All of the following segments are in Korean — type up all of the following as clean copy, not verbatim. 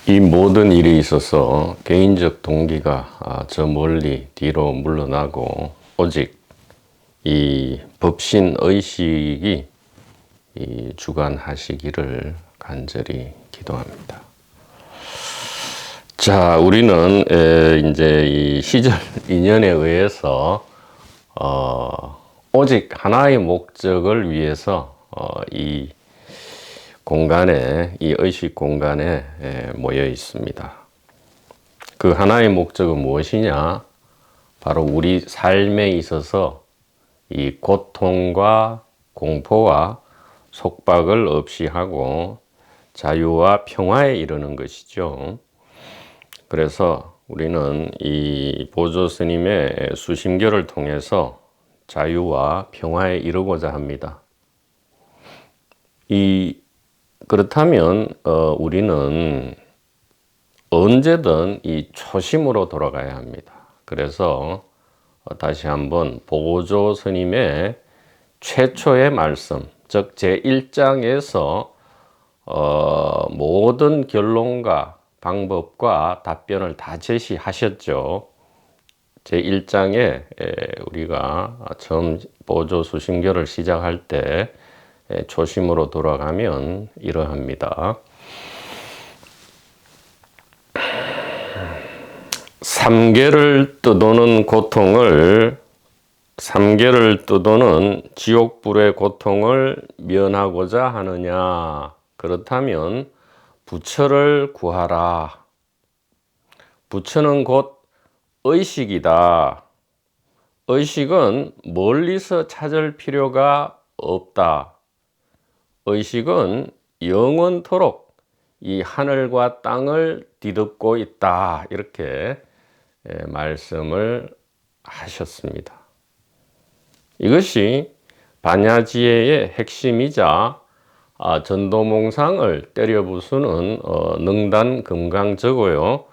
이 모든 일이 있어서 개인적 동기가 저 멀리 뒤로 물러나고 오직 이 법신 의식이 주관하시기를 간절히 기도합니다. 자, 우리는 이제 이 시절 인연에 의해서 오직 하나의 목적을 위해서 이 공간에, 이 의식 공간에 모여 있습니다. 그 하나의 목적은 무엇이냐? 바로 우리 삶에 있어서 이 고통과 공포와 속박을 없이 하고 자유와 평화에 이르는 것이죠. 그래서 우리는 이 보조 스님의 수심결을 통해서 자유와 평화에 이르고자 합니다. 그렇다면 우리는 언제든 이 초심으로 돌아가야 합니다. 그래서 다시 한번 보조 스님의 최초의 말씀, 즉 제1장에서 모든 결론과 방법과 답변을 다 제시하셨죠. 제1장에 우리가 처음 보조 수심결을 시작할 때 초심으로 돌아가면 이러합니다. 삼계를 떠도는 지옥불의 고통을 면하고자 하느냐? 그렇다면 부처를 구하라. 부처는 곧 의식이다. 의식은 멀리서 찾을 필요가 없다. 의식은 영원토록 이 하늘과 땅을 뒤덮고 있다. 이렇게 말씀을 하셨습니다. 이것이 반야지혜의 핵심이자 전도몽상을 때려 부수는 능단금강저고요.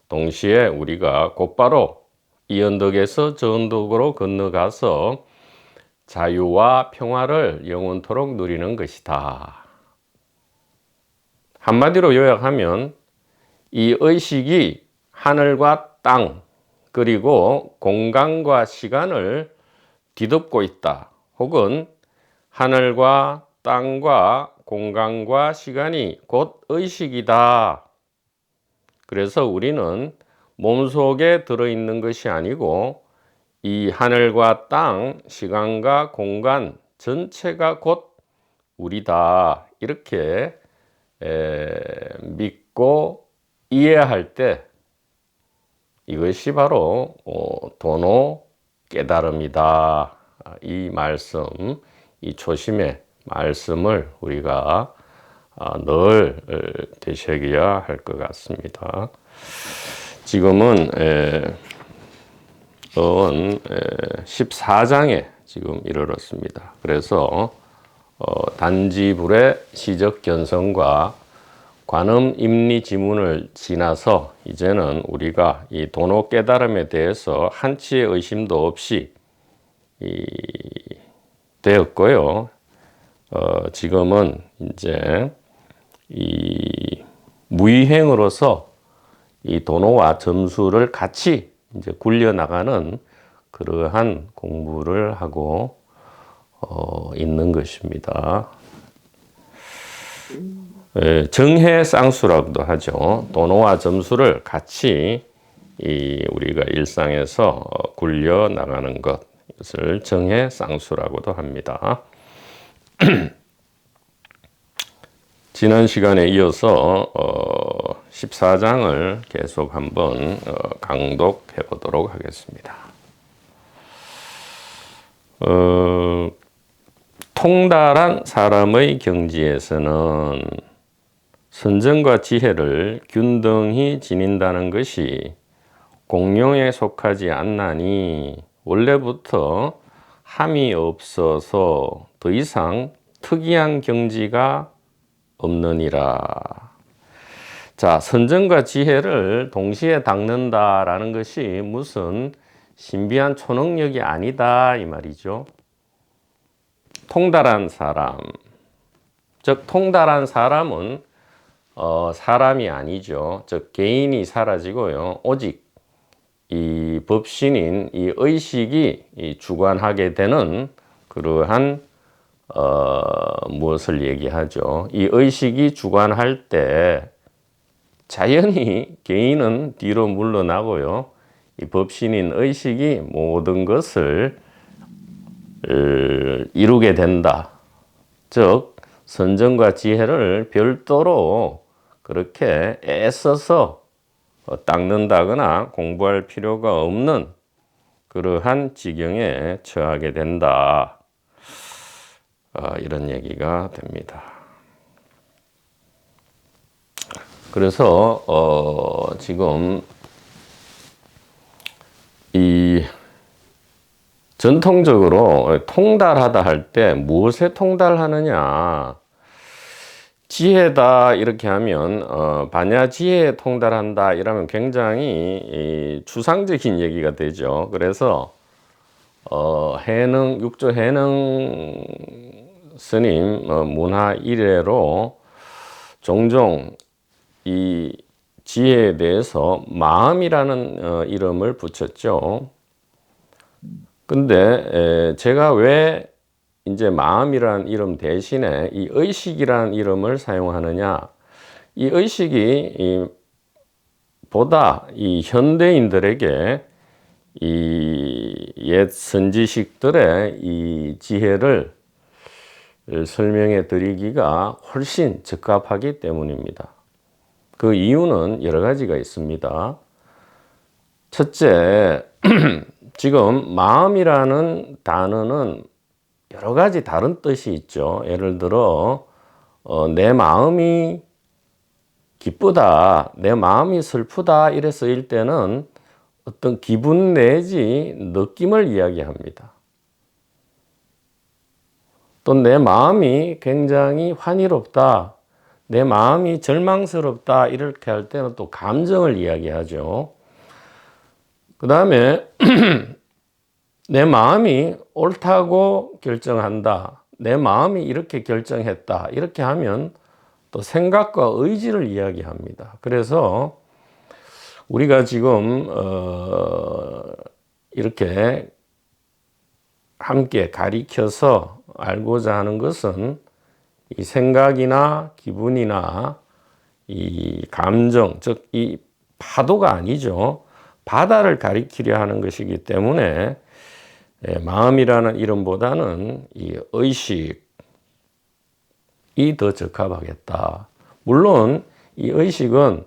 동시에 우리가 곧바로 이 언덕에서 저 언덕으로 건너가서 자유와 평화를 영원토록 누리는 것이다. 한마디로 요약하면 이 의식이 하늘과 땅 그리고 공간과 시간을 뒤덮고 있다. 혹은 하늘과 땅과 공간과 시간이 곧 의식이다. 그래서 우리는 몸속에 들어있는 것이 아니고 이 하늘과 땅, 시간과 공간 전체가 곧 우리다. 이렇게 믿고 이해할 때 이것이 바로 도노 깨달음이다. 이 말씀, 이 초심의 말씀을 우리가 늘 되새겨야 할 것 같습니다. 지금은 14장에 지금 이르렀습니다. 그래서 단지불의 시적견성과 관음임리지문을 지나서 이제는 우리가 이 도노 깨달음에 대해서 한치의 의심도 없이 되었고요. 지금은 이제 이 무의행으로서 이 도노와 점수를 같이 이제 굴려나가는 그러한 공부를 하고 있는 것입니다. 정해쌍수라고도 하죠. 도노와 점수를 같이 우리가 일상에서 굴려나가는 것을 정해쌍수라고도 합니다. 지난 시간에 이어서 14장을 계속 한번 강독해 보도록 하겠습니다. 통달한 사람의 경지에서는 선정과 지혜를 균등히 지닌다는 것이 공용에 속하지 않나니 원래부터 함이 없어서 더 이상 특이한 경지가 없느니라. 자, 선정과 지혜를 동시에 닦는다라는 것이 무슨 신비한 초능력이 아니다 이 말이죠. 통달한 사람, 즉 통달한 사람은 사람이 아니죠. 즉 개인이 사라지고요. 오직 이 법신인 이 의식이 이 주관하게 되는 그러한 무엇을 얘기하죠? 이 의식이 주관할 때 자연히 개인은 뒤로 물러나고요. 이 법신인 의식이 모든 것을 이루게 된다. 즉 선정과 지혜를 별도로 그렇게 애써서 닦는다거나 공부할 필요가 없는 그러한 지경에 처하게 된다. 이런 얘기가 됩니다. 그래서 지금 이 전통적으로 통달하다 할 때 무엇에 통달하느냐? 지혜다 이렇게 하면 반야지혜에 통달한다 이러면 굉장히 추상적인 얘기가 되죠. 그래서 해능 육조 해능 스님 문화 이래로 종종 이 지혜에 대해서 마음이라는 이름을 붙였죠. 근데 제가 왜 이제 마음이라는 이름 대신에 이 의식이라는 이름을 사용하느냐? 이 의식이 보다 이 현대인들에게 이 옛 선지식들의 이 지혜를 설명해 드리기가 훨씬 적합하기 때문입니다. 그 이유는 여러 가지가 있습니다. 첫째, 지금 마음이라는 단어는 여러 가지 다른 뜻이 있죠. 예를 들어 내 마음이 기쁘다, 내 마음이 슬프다 이래 쓰일 때는 어떤 기분 내지 느낌을 이야기합니다. 또 내 마음이 굉장히 환희롭다, 내 마음이 절망스럽다 이렇게 할 때는 또 감정을 이야기하죠. 그 다음에 내 마음이 옳다고 결정한다, 내 마음이 이렇게 결정했다 이렇게 하면 또 생각과 의지를 이야기합니다. 그래서 우리가 지금 이렇게 함께 가리켜서 알고자 하는 것은 이 생각이나 기분이나 이 감정, 즉 이 파도가 아니죠. 바다를 가리키려 하는 것이기 때문에 마음이라는 이름보다는 이 의식이 더 적합하겠다. 물론 이 의식은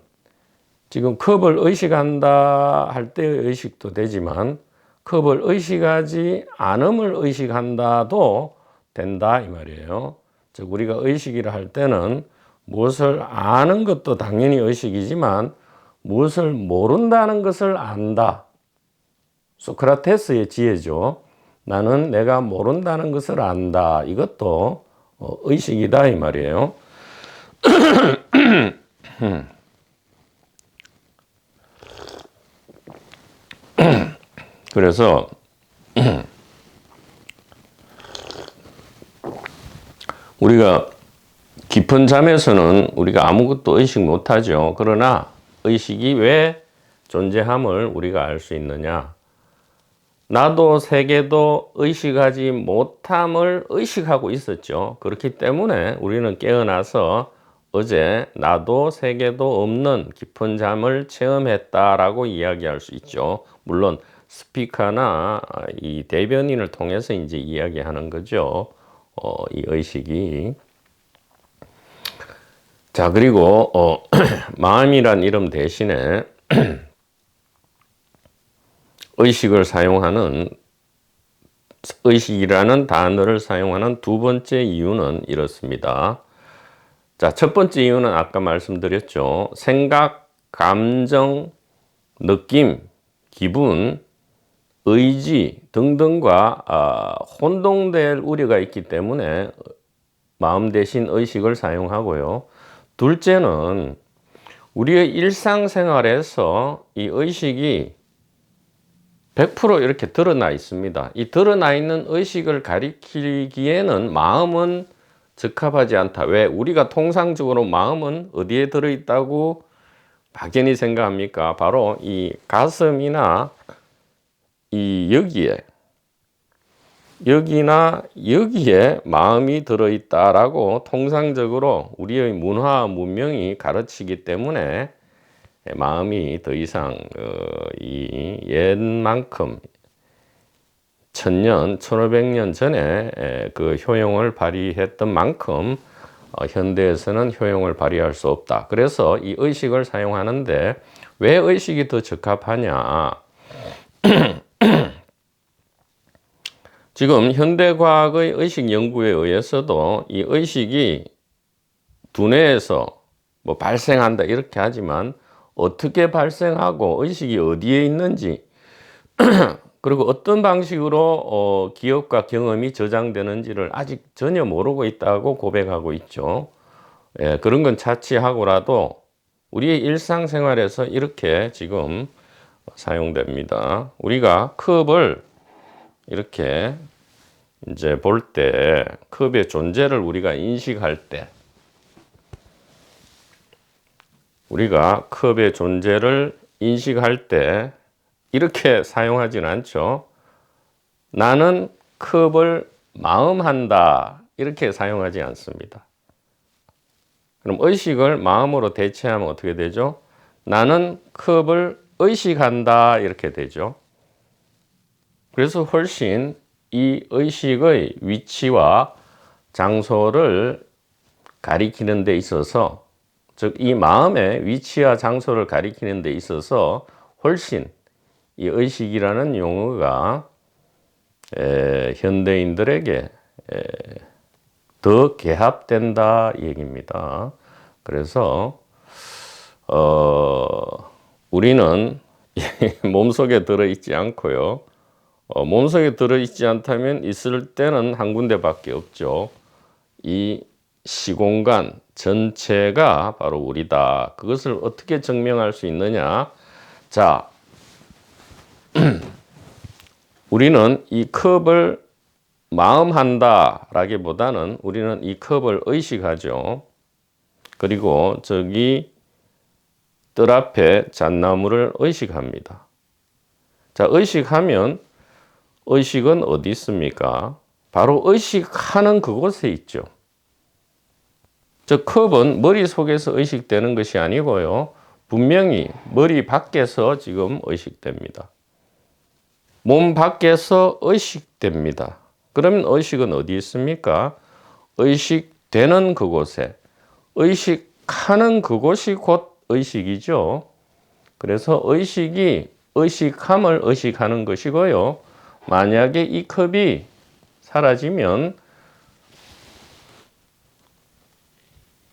지금 컵을 의식한다 할 때의 의식도 되지만 컵을 의식하지 않음을 의식한다도 된다 이 말이에요. 즉 우리가 의식이라 할 때는 무엇을 아는 것도 당연히 의식이지만 무엇을 모른다는 것을 안다. 소크라테스의 지혜죠. 나는 내가 모른다는 것을 안다. 이것도 의식이다 이 말이에요. 그래서 우리가 깊은 잠에서는 우리가 아무것도 의식 못하죠. 그러나 의식이 왜 존재함을 우리가 알 수 있느냐? 나도 세계도 의식하지 못함을 의식하고 있었죠. 그렇기 때문에 우리는 깨어나서 어제 나도 세계도 없는 깊은 잠을 체험했다라고 이야기할 수 있죠. 물론 스피커나 이 대변인을 통해서 이제 이야기하는 거죠. 이 의식이. 자, 그리고 마음이란 이름 대신에 의식을 사용하는, 의식이라는 단어를 사용하는 두 번째 이유는 이렇습니다. 자, 첫 번째 이유는 아까 말씀드렸죠. 생각, 감정, 느낌, 기분, 의지 등등과 혼동될 우려가 있기 때문에 마음 대신 의식을 사용하고요. 둘째는 우리의 일상생활에서 이 의식이 100% 이렇게 드러나 있습니다. 이 드러나 있는 의식을 가리키기에는 마음은 적합하지 않다. 왜? 우리가 통상적으로 마음은 어디에 들어있다고 막연히 생각합니까? 바로 이 가슴이나 이 여기에 마음이 들어있다라고 통상적으로 우리의 문화 문명이 가르치기 때문에 마음이 더 이상 이 옛만큼 1000년, 1500년 전에 그 효용을 발휘했던 만큼 현대에서는 효용을 발휘할 수 없다. 그래서 이 의식을 사용하는데 왜 의식이 더 적합하냐? 지금 현대과학의 의식 연구에 의해서도 이 의식이 두뇌에서 뭐 발생한다 이렇게 하지만 어떻게 발생하고 의식이 어디에 있는지 그리고 어떤 방식으로 기억과 경험이 저장되는지를 아직 전혀 모르고 있다고 고백하고 있죠. 예, 그런 건 차치하고라도 우리의 일상생활에서 이렇게 지금 사용됩니다. 우리가 컵을 이렇게 이제 볼 때 컵의 존재를 우리가 인식할 때 우리가 컵의 존재를 인식할 때 이렇게 사용하진 않죠. 나는 컵을 마음한다 이렇게 사용하지 않습니다. 그럼 의식을 마음으로 대체하면 어떻게 되죠? 나는 컵을 의식한다 이렇게 되죠. 그래서 훨씬 이 의식의 위치와 장소를 가리키는 데 있어서 즉 이 마음의 위치와 장소를 가리키는 데 있어서 훨씬 이 의식이라는 용어가 현대인들에게 더 개합된다 이 얘기입니다. 그래서 우리는 몸속에 들어있지 않고요. 몸속에 들어있지 않다면 있을 때는 한 군데밖에 없죠. 이 시공간 전체가 바로 우리다. 그것을 어떻게 증명할 수 있느냐? 자, 우리는 이 컵을 마음한다 라기보다는 우리는 이 컵을 의식하죠. 그리고 저기 뜰 앞에 잣나무를 의식합니다. 자, 의식하면 의식은 어디 있습니까? 바로 의식하는 그곳에 있죠. 저 컵은 머릿속에서 의식되는 것이 아니고요. 분명히 머리 밖에서 지금 의식됩니다. 몸 밖에서 의식됩니다. 그러면 의식은 어디 있습니까? 의식되는 그곳에, 의식하는 그곳이 곧 의식이죠. 그래서 의식이 의식함을 의식하는 것이고요. 만약에 이 컵이 사라지면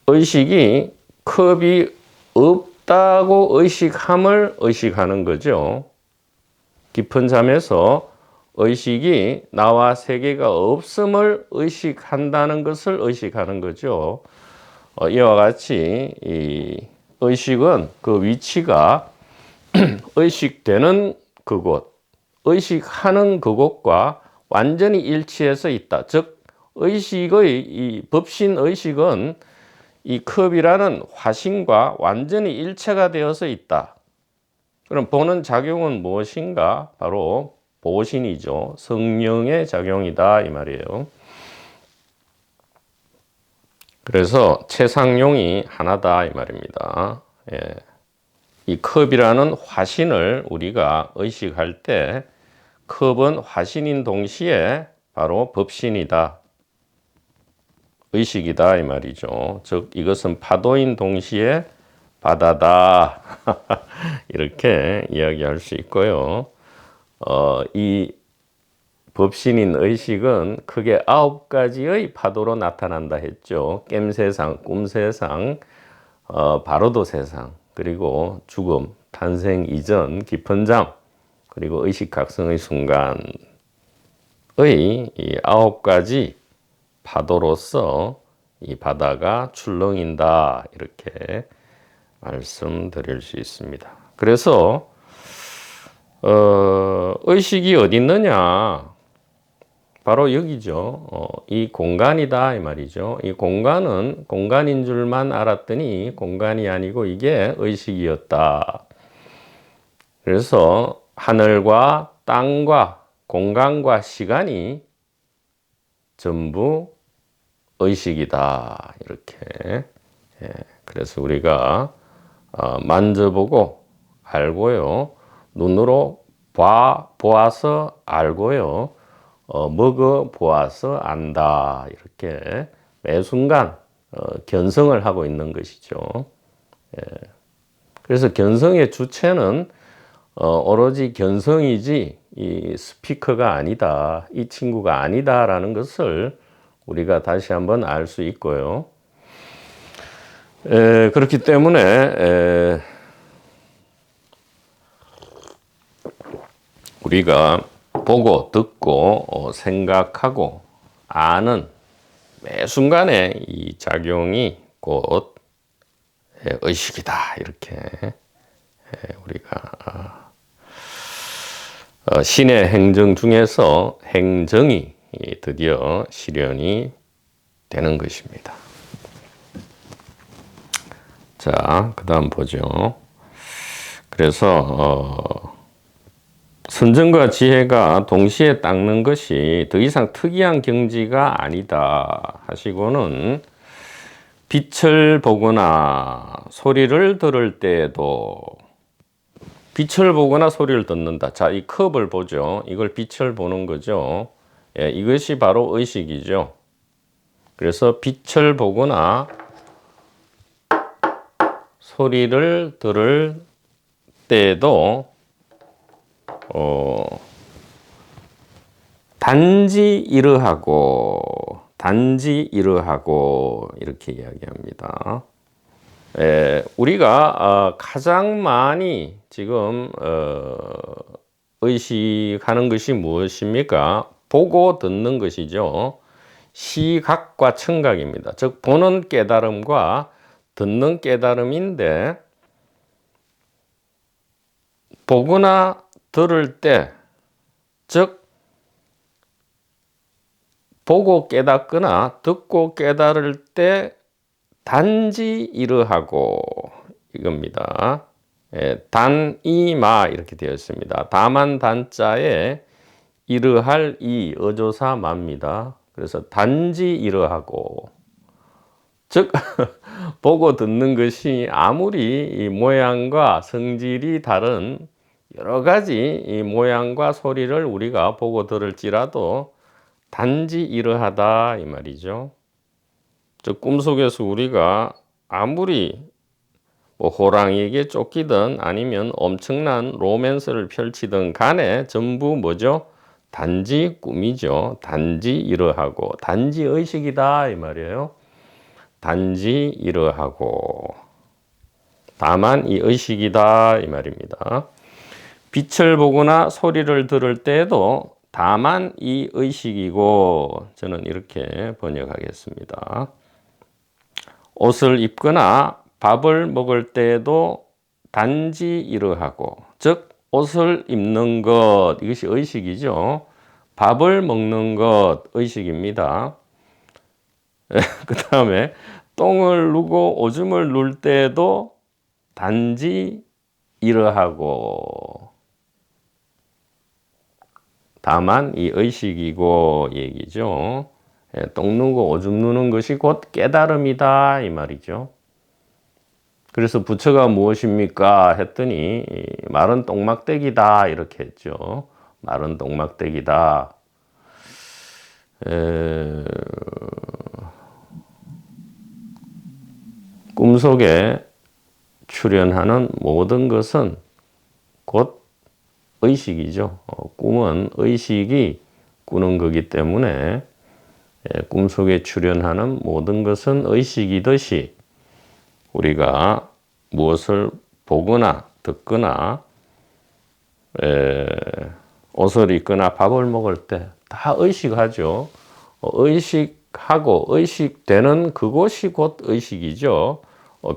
의식이 컵이 없다고 의식함을 의식하는 거죠. 깊은 잠에서 의식이 나와 세계가 없음을 의식한다는 것을 의식하는 거죠. 이와 같이 이 의식은 그 위치가 의식되는 그곳, 의식하는 그곳과 완전히 일치해서 있다. 즉 의식의 이 법신 의식은 이 컵이라는 화신과 완전히 일체가 되어서 있다. 그럼 보는 작용은 무엇인가? 바로 보신이죠. 성령의 작용이다 이 말이에요. 그래서 최상용이 하나다 이 말입니다. 예. 이 컵이라는 화신을 우리가 의식할 때 컵은 화신인 동시에 바로 법신이다. 의식이다 이 말이죠. 즉 이것은 파도인 동시에 바다다 이렇게 이야기할 수 있고요. 이 법신인 의식은 크게 9가지의 파도로 나타난다 했죠. 깸세상, 꿈세상, 바로도 세상, 그리고 죽음, 탄생 이전, 깊은 잠, 그리고 의식각성의 순간의 이 9가지 파도로서 이 바다가 출렁인다 이렇게 말씀드릴 수 있습니다. 그래서 의식이 어디 있느냐? 바로 여기죠. 이 공간이다 이 말이죠. 이 공간은 공간인 줄만 알았더니 공간이 아니고 이게 의식이었다. 그래서 하늘과 땅과 공간과 시간이 전부 의식이다. 이렇게. 예, 그래서 우리가 만져보고 알고요. 눈으로 보아서 알고요. 먹어보아서 안다. 이렇게 매 순간 견성을 하고 있는 것이죠. 예. 그래서 견성의 주체는 오로지 견성이지 이 스피커가 아니다. 이 친구가 아니다라는 것을 우리가 다시 한번 알 수 있고요. 그렇기 때문에 우리가 보고 듣고 생각하고 아는 매 순간에 이 작용이 곧 의식이다. 이렇게 우리가 신의 행정 중에서 행정이 드디어 실현이 되는 것입니다. 자, 그 다음 보죠. 그래서 선정과 지혜가 동시에 닦는 것이 더 이상 특이한 경지가 아니다 하시고는 빛을 보거나 소리를 들을 때에도 빛을 보거나 소리를 듣는다. 자, 이 컵을 보죠. 이걸 빛을 보는 거죠. 예, 이것이 바로 의식이죠. 그래서 빛을 보거나 소리를 들을 때에도 단지 이러하고 이렇게 이야기합니다. 우리가 가장 많이 지금 의식하는 것이 무엇입니까? 보고 듣는 것이죠. 시각과 청각입니다. 즉 보는 깨달음과 듣는 깨달음인데 보거나 들을 때, 즉 보고 깨닫거나 듣고 깨달을 때 단지 이러하고 이겁니다. 단이마 이렇게 되어 있습니다. 다만 단자에 이러할 이 어조사 마입니다. 그래서 단지 이러하고 즉 보고 듣는 것이 아무리 이 모양과 성질이 다른 여러 가지 이 모양과 소리를 우리가 보고 들을지라도 단지 이러하다 이 말이죠. 즉 꿈속에서 우리가 아무리 호랑이에게 쫓기든 아니면 엄청난 로맨스를 펼치든 간에 전부 뭐죠? 단지 꿈이죠. 단지 이러하고 단지 의식이다 이 말이에요. 단지 이러하고 다만 이 의식이다 이 말입니다. 빛을 보거나 소리를 들을 때에도 다만 이 의식이고 저는 이렇게 번역하겠습니다. 옷을 입거나 밥을 먹을 때에도 단지 이러하고 즉 옷을 입는 것 이것이 의식이죠. 밥을 먹는 것 의식입니다. 그 다음에 똥을 누고 오줌을 눌 때에도 단지 이러하고 다만 이 의식이고 얘기죠. 똥 누고 오줌 누는 것이 곧 깨달음이다 이 말이죠. 그래서 부처가 무엇입니까 했더니 마른 똥막대기다 이렇게 했죠. 마른 똥막대기다. 꿈속에 출현하는 모든 것은 곧 의식이죠. 꿈은 의식이 꾸는 거기 때문에 꿈속에 출현하는 모든 것은 의식이듯이 우리가 무엇을 보거나 듣거나 옷을 입거나 밥을 먹을 때 다 의식하죠. 의식하고 의식되는 그곳이 곧 의식이죠.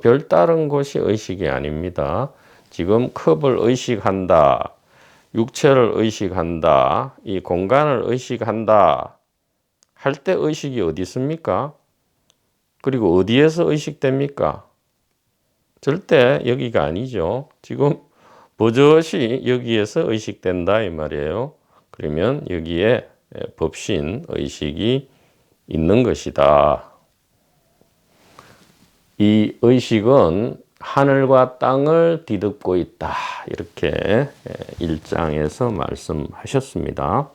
별다른 것이 의식이 아닙니다. 지금 컵을 의식한다. 육체를 의식한다. 이 공간을 의식한다. 할 때 의식이 어디 있습니까? 그리고 어디에서 의식됩니까? 절대 여기가 아니죠. 지금 버젓이 여기에서 의식된다 이 말이에요. 그러면 여기에 법신 의식이 있는 것이다. 이 의식은 하늘과 땅을 뒤덮고 있다. 이렇게 1장에서 말씀하셨습니다.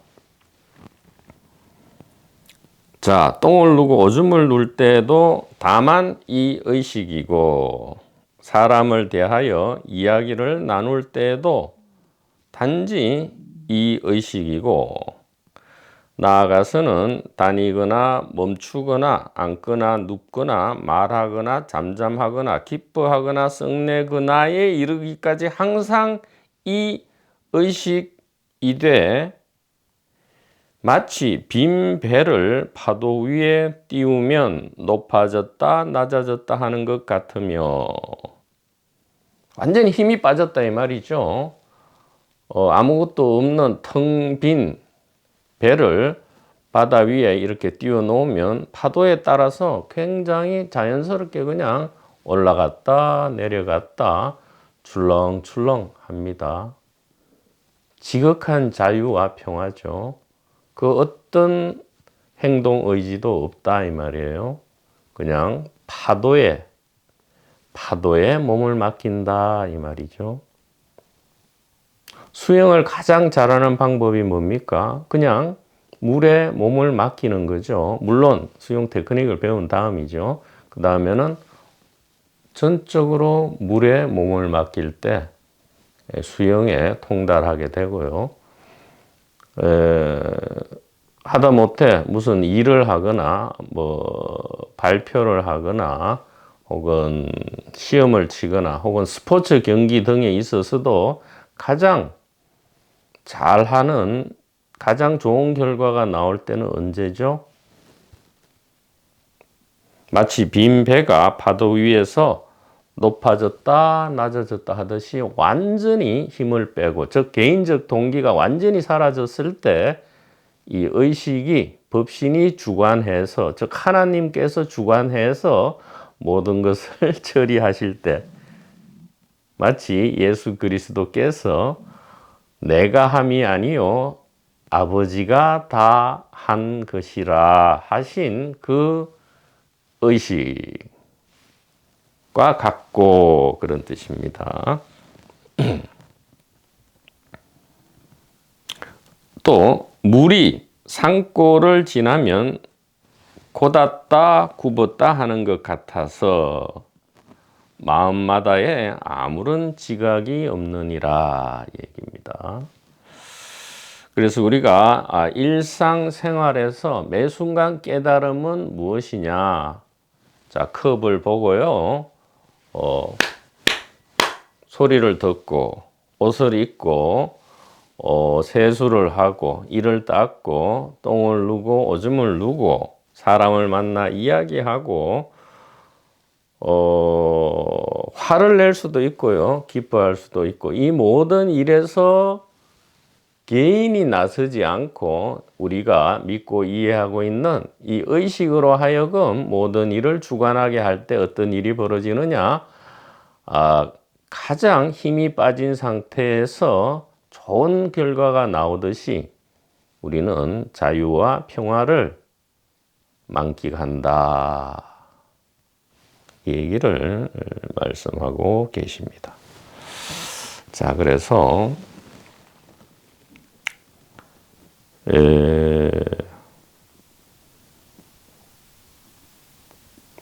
자, 똥을 누고 오줌을 눌 때도 다만 이 의식이고, 사람을 대하여 이야기를 나눌 때에도 단지 이 의식이고, 나아가서는 다니거나 멈추거나 앉거나 눕거나 말하거나 잠잠하거나 기뻐하거나 썩내거나에 이르기까지 항상 이 의식이 돼 마치 빈 배를 파도 위에 띄우면 높아졌다 낮아졌다 하는 것 같으며, 완전히 힘이 빠졌다 이 말이죠. 아무것도 없는 텅 빈 배를 바다 위에 이렇게 띄워 놓으면 파도에 따라서 굉장히 자연스럽게 그냥 올라갔다 내려갔다 출렁출렁 합니다. 지극한 자유와 평화죠. 그 어떤 행동 의지도 없다 이 말이에요. 그냥 파도에 몸을 맡긴다 이 말이죠. 수영을 가장 잘하는 방법이 뭡니까? 그냥 물에 몸을 맡기는 거죠. 물론 수영 테크닉을 배운 다음이죠. 그 다음에는 전적으로 물에 몸을 맡길 때 수영에 통달하게 되고요. 하다못해 무슨 일을 하거나 발표를 하거나 혹은 시험을 치거나 혹은 스포츠 경기 등에 있어서도 가장 잘하는, 가장 좋은 결과가 나올 때는 언제죠? 마치 빈 배가 파도 위에서 높아졌다 낮아졌다 하듯이 완전히 힘을 빼고, 즉 개인적 동기가 완전히 사라졌을 때 이 의식이 법신이 주관해서, 즉 하나님께서 주관해서 모든 것을 처리하실 때, 마치 예수 그리스도께서 내가 함이 아니요 아버지가 다 한 것이라 하신 그 의식과 같고, 그런 뜻입니다. 또 물이 산골을 지나면 곧았다 굽었다 하는 것 같아서 마음마다에 아무런 지각이 없느니라 얘기입니다. 그래서 우리가 일상생활에서 매 순간 깨달음은 무엇이냐? 자, 컵을 보고요, 소리를 듣고 옷을 입고 세수를 하고 이를 닦고 똥을 누고 오줌을 누고 사람을 만나 이야기하고 화를 낼 수도 있고요, 기뻐할 수도 있고, 이 모든 일에서 개인이 나서지 않고 우리가 믿고 이해하고 있는 이 의식으로 하여금 모든 일을 주관하게 할 때 어떤 일이 벌어지느냐? 가장 힘이 빠진 상태에서 좋은 결과가 나오듯이 우리는 자유와 평화를 만끽한다. 이 얘기를 말씀하고 계십니다. 자, 그래서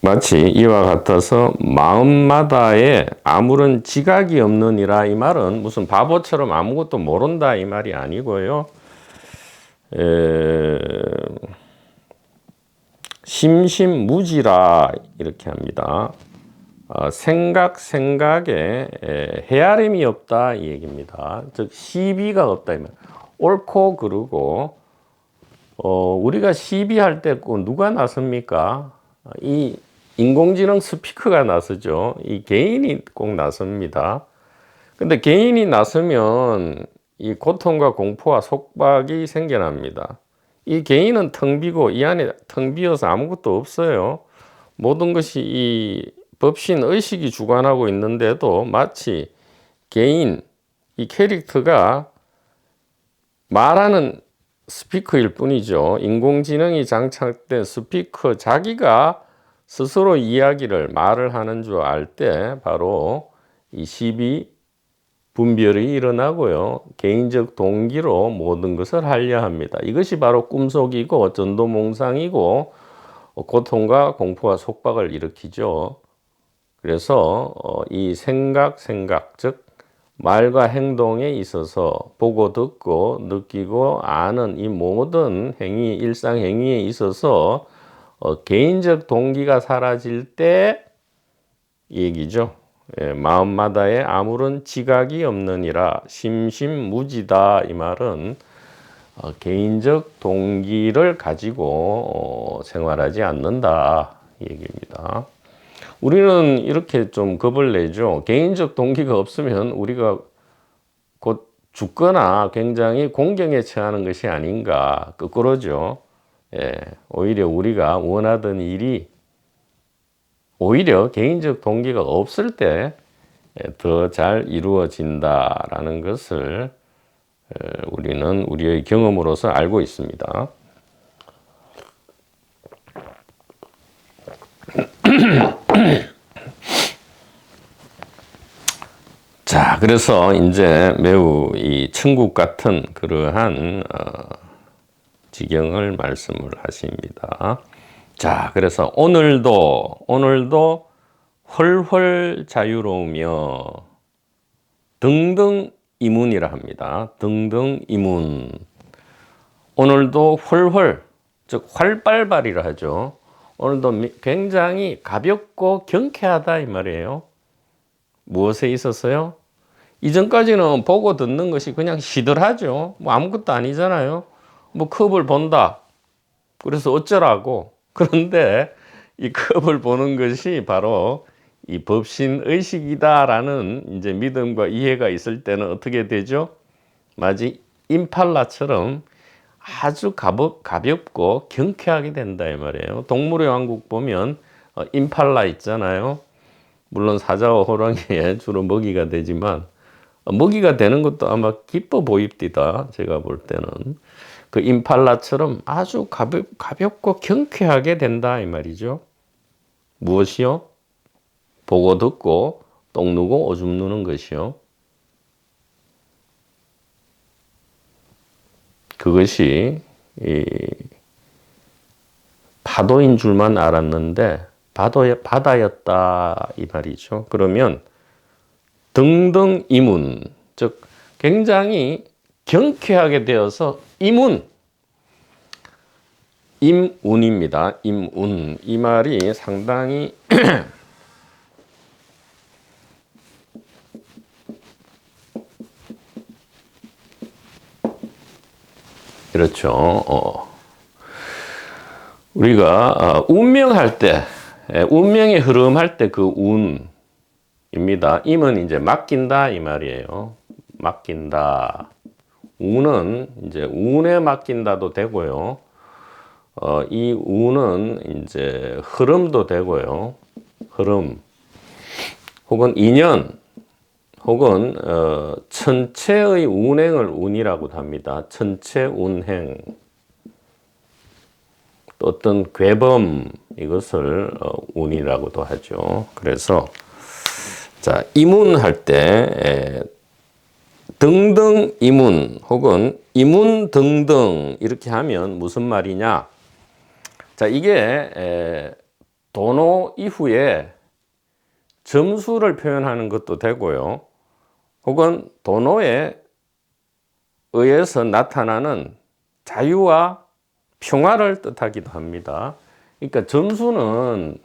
마치 이와 같아서 마음마다에 아무런 지각이 없느니라, 이 말은 무슨 바보처럼 아무것도 모른다 이 말이 아니고요, 심심무지라 이렇게 합니다. 생각에 헤아림이 없다 이 얘기입니다. 즉 시비가 없다 이 말. 옳고 그르고, 우리가 시비할 때 누가 나섭니까? 이 인공지능 스피커가 나서죠. 이 개인이 꼭 나섭니다. 근데 개인이 나서면 이 고통과 공포와 속박이 생겨납니다. 이 개인은 텅 비고 이 안에 텅 비어서 아무것도 없어요. 모든 것이 이 법신 의식이 주관하고 있는데도 마치 개인, 이 캐릭터가 말하는 스피커일 뿐이죠. 인공지능이 장착된 스피커 자기가 스스로 이야기를 말을 하는 줄 알 때 바로 이 시비 분별이 일어나고요. 개인적 동기로 모든 것을 하려 합니다. 이것이 바로 꿈속이고 전도몽상이고 고통과 공포와 속박을 일으키죠. 그래서 이 생각, 즉 말과 행동에 있어서 보고 듣고 느끼고 아는 이 모든 행위, 일상 행위에 있어서 개인적 동기가 사라질 때 얘기죠. 예, 마음마다에 아무런 지각이 없느니라 심심무지다. 이 말은 개인적 동기를 가지고 생활하지 않는다 이 얘기입니다. 우리는 이렇게 좀 겁을 내죠. 개인적 동기가 없으면 우리가 곧 죽거나 굉장히 공경에 처하는 것이 아닌가. 거꾸로죠. 예, 오히려 우리가 원하던 일이 오히려 개인적 동기가 없을 때 더 잘 이루어진다라는 것을 우리는 우리의 경험으로서 알고 있습니다. 자, 그래서 이제 매우 이 천국 같은 그러한 지경을 말씀을 하십니다. 자, 그래서 오늘도 헐헐 자유로우며 등등 이문이라 합니다. 등등 이문. 오늘도 헐헐, 즉 활발발이라 하죠. 오늘도 굉장히 가볍고 경쾌하다 이 말이에요. 무엇에 있어서요? 이전까지는 보고 듣는 것이 그냥 시들하죠. 뭐 아무것도 아니잖아요. 뭐 컵을 본다. 그래서 어쩌라고. 그런데 이 컵을 보는 것이 바로 이 법신 의식이다라는 이제 믿음과 이해가 있을 때는 어떻게 되죠? 마치 임팔라처럼 아주 가볍고 경쾌하게 된다 이 말이에요. 동물의 왕국 보면 임팔라 있잖아요. 물론 사자와 호랑이에 주로 먹이가 되지만 먹이가 되는 것도 아마 기뻐 보입니다. 제가 볼 때는 그 임팔라처럼 아주 가볍고 경쾌하게 된다 이 말이죠. 무엇이요? 보고 듣고 똥 누고 오줌 누는 것이요. 그것이 이 파도인 줄만 알았는데 바다였다 이 말이죠. 그러면 등등 이문, 즉 굉장히 경쾌하게 되어서 임운입니다. 임운. 이 말이 상당히 그렇죠. 우리가 운명할 때, 운명의 흐름 할 때 그 운입니다. 임은 이제 맡긴다 이 말이에요. 맡긴다. 운은 이제 운에 맡긴다도 되고요. 이 운은 이제 흐름도 되고요. 흐름. 혹은 인연. 혹은 천체의 운행을 운이라고 합니다. 천체 운행. 또 어떤 괴범 이것을 운이라고도 하죠. 그래서 자, 이문할 때 등등 이문 혹은 이문 등등 이렇게 하면 무슨 말이냐? 자, 이게 도노 이후에 점수를 표현하는 것도 되고요. 혹은 도노에 의해서 나타나는 자유와 평화를 뜻하기도 합니다. 그러니까 점수는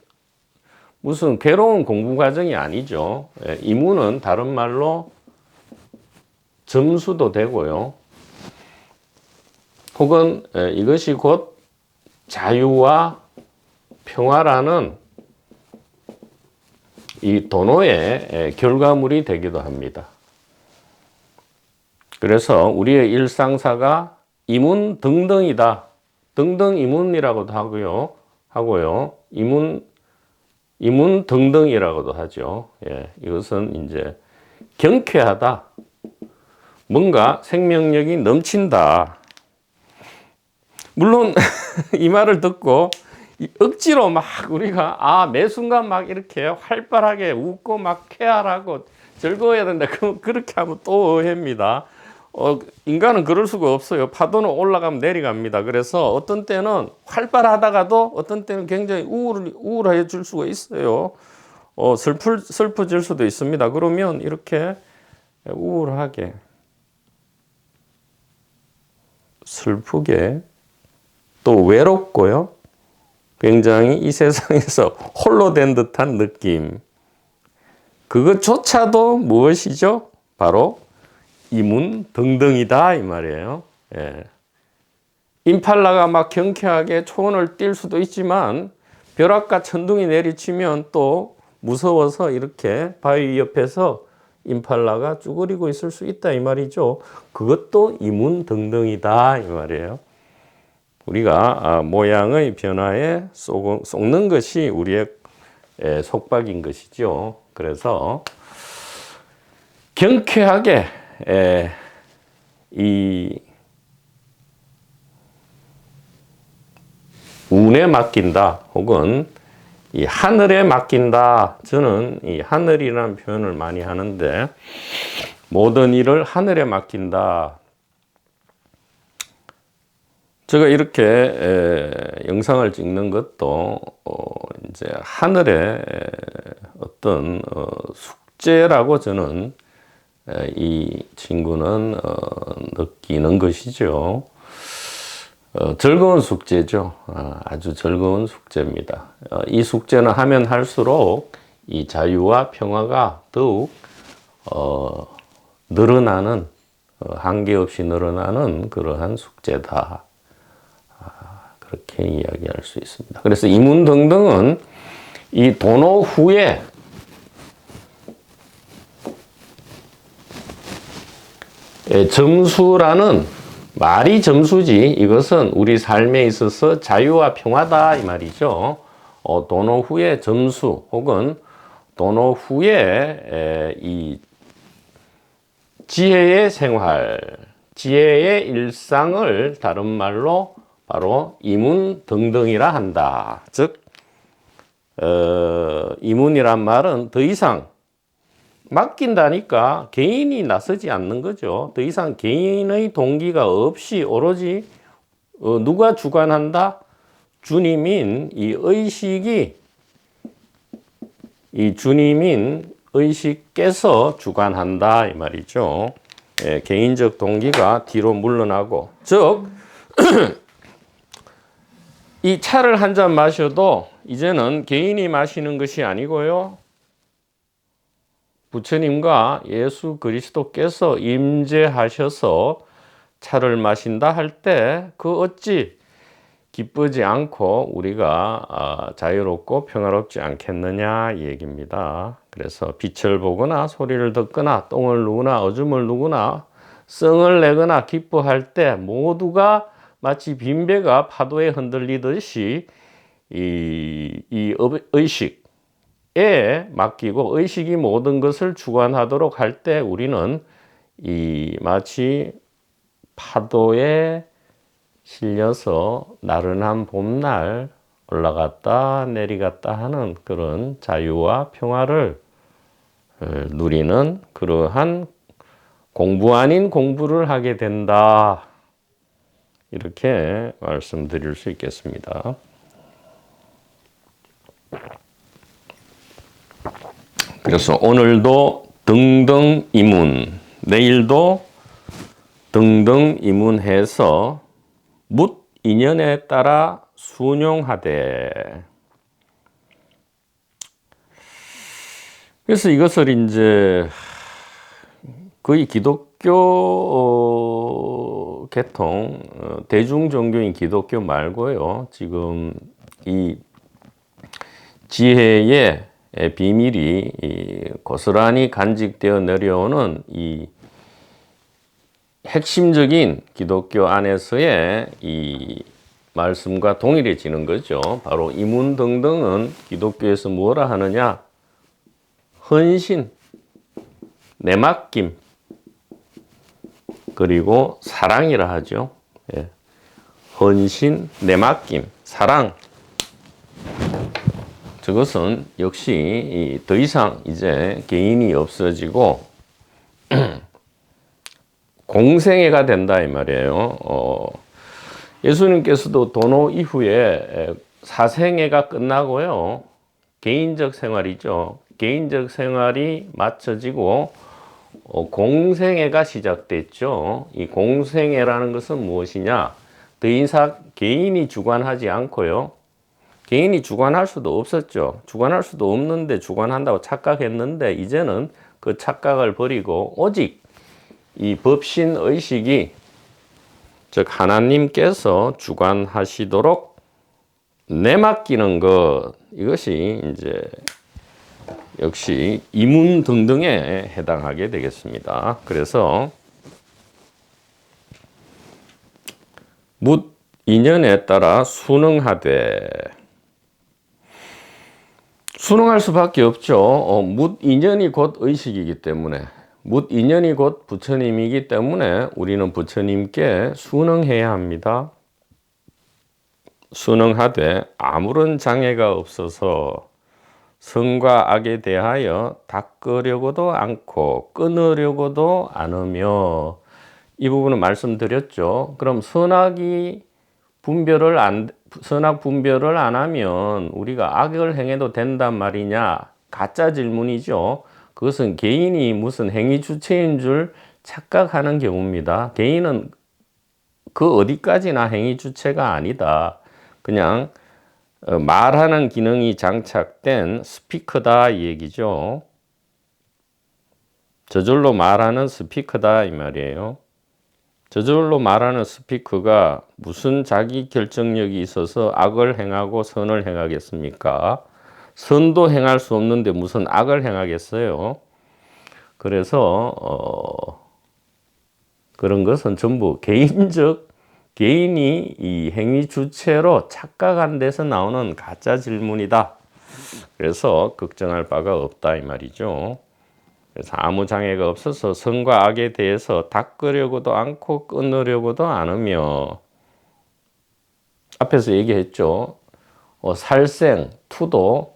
무슨 괴로운 공부 과정이 아니죠. 이문은 다른 말로 점수도 되고요. 혹은 이것이 곧 자유와 평화라는 이 도노의 결과물이 되기도 합니다. 그래서 우리의 일상사가 이문 등등이다. 등등 이문이라고도 하고요. 이문 등등이라고도 하죠. 예, 이것은 이제 경쾌하다. 뭔가 생명력이 넘친다. 물론 이 말을 듣고 억지로 막 우리가 매 순간 막 이렇게 활발하게 웃고 막 쾌활하고 즐거워야 된다. 그렇게 하면 또 오해입니다. 인간은 그럴 수가 없어요. 파도는 올라가면 내려갑니다. 그래서 어떤 때는 활발하다가도 어떤 때는 굉장히 우울해질 수가 있어요. 슬퍼질 수도 있습니다. 그러면 이렇게 우울하게, 슬프게, 또 외롭고요. 굉장히 이 세상에서 홀로 된 듯한 느낌. 그것조차도 무엇이죠? 바로 이문등등이다 이 말이에요. 예. 임팔라가 막 경쾌하게 초원을 뛸 수도 있지만 벼락과 천둥이 내리치면 또 무서워서 이렇게 바위 옆에서 임팔라가 쭈그리고 있을 수 있다 이 말이죠. 그것도 이문등등이다 이 말이에요. 우리가 모양의 변화에 속는 것이 우리의 속박인 것이죠. 그래서 경쾌하게 이 운에 맡긴다 혹은 이 하늘에 맡긴다. 저는 이 하늘이라는 표현을 많이 하는데 모든 일을 하늘에 맡긴다. 제가 이렇게 영상을 찍는 것도 이제 하늘의 어떤 숙제라고 저는 이 친구는 느끼는 것이죠. 즐거운 숙제죠. 아주 즐거운 숙제입니다. 이 숙제는 하면 할수록 이 자유와 평화가 더욱 늘어나는, 한계 없이 늘어나는 그러한 숙제다. 그렇게 이야기할 수 있습니다. 그래서 이문등등은 이 도노 후에 점수라는 말이 점수지, 이것은 우리 삶에 있어서 자유와 평화다 이 말이죠. 도노 후에 점수 혹은 도노 후에 이 지혜의 생활, 지혜의 일상을 다른 말로 바로 이문등등이라 한다. 즉 이문이란 말은 더 이상 맡긴다니까 개인이 나서지 않는 거죠. 더 이상 개인의 동기가 없이 오로지 누가 주관한다? 주님인 이 의식이, 이 주님인 의식께서 주관한다 이 말이죠. 개인적 동기가 뒤로 물러나고, 즉 이 차를 한 잔 마셔도 이제는 개인이 마시는 것이 아니고요. 부처님과 예수 그리스도께서 임재하셔서 차를 마신다 할 때 그 어찌 기쁘지 않고 우리가 자유롭고 평화롭지 않겠느냐 이 얘기입니다. 그래서 빛을 보거나 소리를 듣거나 똥을 누구나 오줌을 누구나 성을 내거나 기뻐할 때 모두가 마치 빈배가 파도에 흔들리듯이 이 의식에 맡기고 의식이 모든 것을 주관하도록 할 때 우리는 이 마치 파도에 실려서 나른한 봄날 올라갔다 내려갔다 하는 그런 자유와 평화를 누리는 그러한 공부 아닌 공부를 하게 된다. 이렇게 말씀드릴 수 있겠습니다. 그래서 오늘도 등등이문, 내일도 등등이문해서 묻 인연에 따라 순용하되. 그래서 이것을 이제 거의 기독교 계통, 대중종교인 기독교 말고요. 지금 이 지혜의 비밀이 고스란히 간직되어 내려오는 이 핵심적인 기독교 안에서의 이 말씀과 동일해지는 거죠. 바로 이문등등은 기독교에서 뭐라 하느냐? 헌신, 내맡김, 그리고 사랑이라 하죠. 예. 헌신, 내맡김, 사랑. 저것은 역시 더 이상 이제 개인이 없어지고 공생애가 된다 이 말이에요. 예수님께서도 도노 이후에 사생애가 끝나고요. 개인적 생활이죠. 개인적 생활이 맞춰지고 공생애가 시작됐죠. 이 공생애라는 것은 무엇이냐? 더 이상 개인이 주관하지 않고요. 개인이 주관할 수도 없었죠. 주관할 수도 없는데 주관한다고 착각했는데 이제는 그 착각을 버리고 오직 이 법신 의식이 즉 하나님께서 주관하시도록 내맡기는 것, 이것이 이제 역시 이문등등에 해당하게 되겠습니다. 그래서 묻 인연에 따라 순응하되, 순응할 수밖에 없죠. 묻 인연이 곧 의식이기 때문에, 묻 인연이 곧 부처님이기 때문에 우리는 부처님께 순응해야 합니다. 순응하되 아무런 장애가 없어서 선과 악에 대하여 닦으려고도 않고 끊으려고도 않으며, 이 부분은 말씀드렸죠. 그럼 선악 분별을 안 하면 우리가 악을 행해도 된단 말이냐? 가짜 질문이죠. 그것은 개인이 무슨 행위 주체인 줄 착각하는 경우입니다. 개인은 그 어디까지나 행위 주체가 아니다. 그냥 말하는 기능이 장착된 스피커다 이 얘기죠. 저절로 말하는 스피커다 이 말이에요. 저절로 말하는 스피커가 무슨 자기 결정력이 있어서 악을 행하고 선을 행하겠습니까? 선도 행할 수 없는데 무슨 악을 행하겠어요? 그래서 그런 것은 전부 개인이 이 행위 주체로 착각한 데서 나오는 가짜 질문이다. 그래서 걱정할 바가 없다 이 말이죠. 그래서 아무 장애가 없어서 선과 악에 대해서 닦으려고도 않고 끊으려고도 않으며, 앞에서 얘기했죠. 살생, 투도,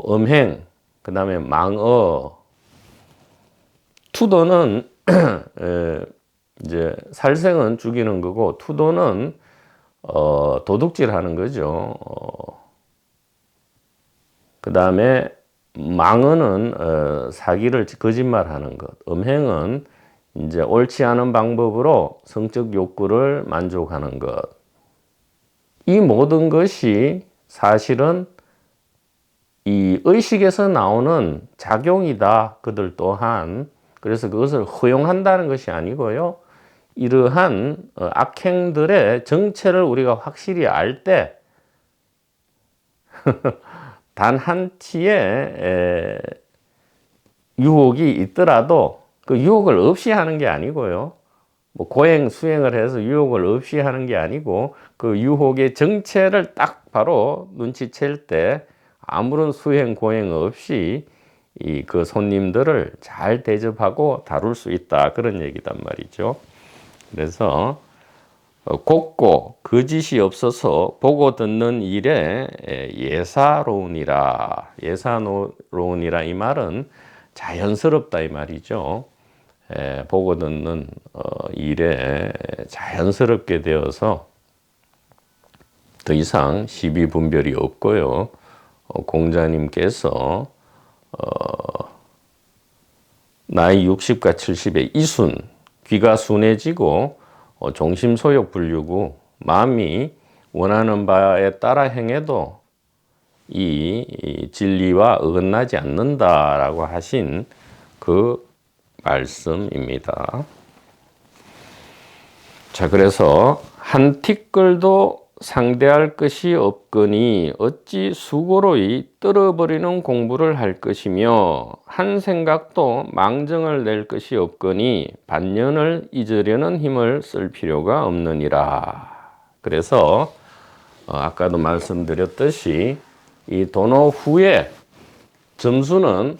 음행, 그 다음에 망어. 투도는 이제 살생은 죽이는 거고, 투도는 도둑질 하는 거죠. 그 다음에 망언은 사기를 거짓말하는 것, 음행은 이제 옳지 않은 방법으로 성적 욕구를 만족하는 것. 이 모든 것이 사실은 이 의식에서 나오는 작용이다. 그들 또한. 그래서 그것을 허용한다는 것이 아니고요. 이러한 악행들의 정체를 우리가 확실히 알 때 단 한치의 유혹이 있더라도 그 유혹을 없이 하는 게 아니고요. 뭐 고행, 수행을 해서 유혹을 없이 하는 게 아니고 그 유혹의 정체를 딱 바로 눈치챌 때 아무런 수행, 고행 없이 그 손님들을 잘 대접하고 다룰 수 있다. 그런 얘기단 말이죠. 그래서 곱고 거짓이 없어서 보고 듣는 일에 예사로우니라. 예사로우니라 이 말은 자연스럽다 이 말이죠. 보고 듣는 일에 자연스럽게 되어서 더 이상 시비 분별이 없고요. 공자님께서 나이 60과 70의 이순, 귀가 순해지고 종심소욕 불류고 마음이 원하는 바에 따라 행해도 이 진리와 어긋나지 않는다라고 하신 그 말씀입니다. 자, 그래서 한 티끌도 상대할 것이 없거니 어찌 수고로이 떨어버리는 공부를 할 것이며 한 생각도 망정을 낼 것이 없거니 반년을 잊으려는 힘을 쓸 필요가 없느니라. 그래서 아까도 말씀드렸듯이 이 도노 후에 점수는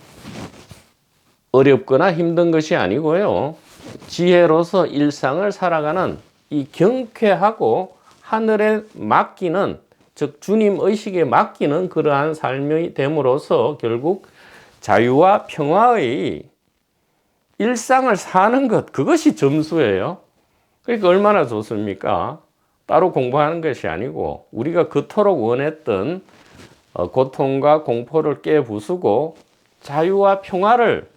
어렵거나 힘든 것이 아니고요. 지혜로서 일상을 살아가는 이 경쾌하고 하늘에 맡기는, 즉 주님 의식에 맡기는 그러한 삶이 됨으로써 결국 자유와 평화의 일상을 사는 것, 그것이 점수예요. 그러니까 얼마나 좋습니까? 따로 공부하는 것이 아니고 우리가 그토록 원했던 고통과 공포를 깨부수고 자유와 평화를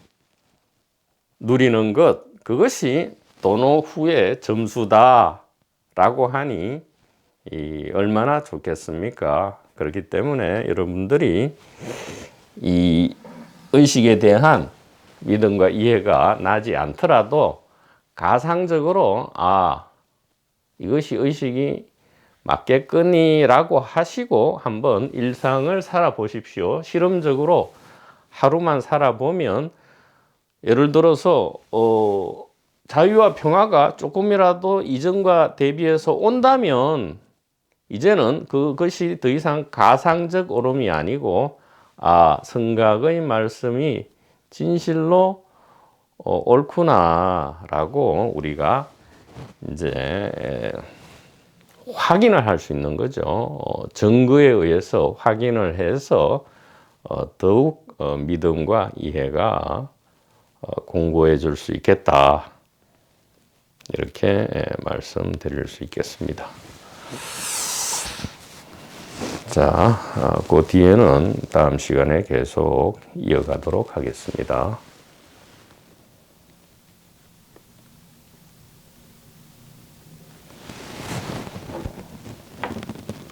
누리는 것, 그것이 도노 후의 점수다라고 하니 얼마나 좋겠습니까? 그렇기 때문에 여러분들이 이 의식에 대한 믿음과 이해가 나지 않더라도 가상적으로 이것이 의식이 맞겠거니라고 하시고 한번 일상을 살아보십시오. 실험적으로 하루만 살아보면 예를 들어서 자유와 평화가 조금이라도 이전과 대비해서 온다면 이제는 그것이 더 이상 가상적 오름이 아니고 성각의 말씀이 진실로 옳구나라고 우리가 이제 확인을 할 수 있는 거죠. 증거에 의해서 확인을 해서 더욱 믿음과 이해가 공고해 줄 수 있겠다. 이렇게 말씀드릴 수 있겠습니다. 자, 그 뒤에는 다음 시간에 계속 이어가도록 하겠습니다.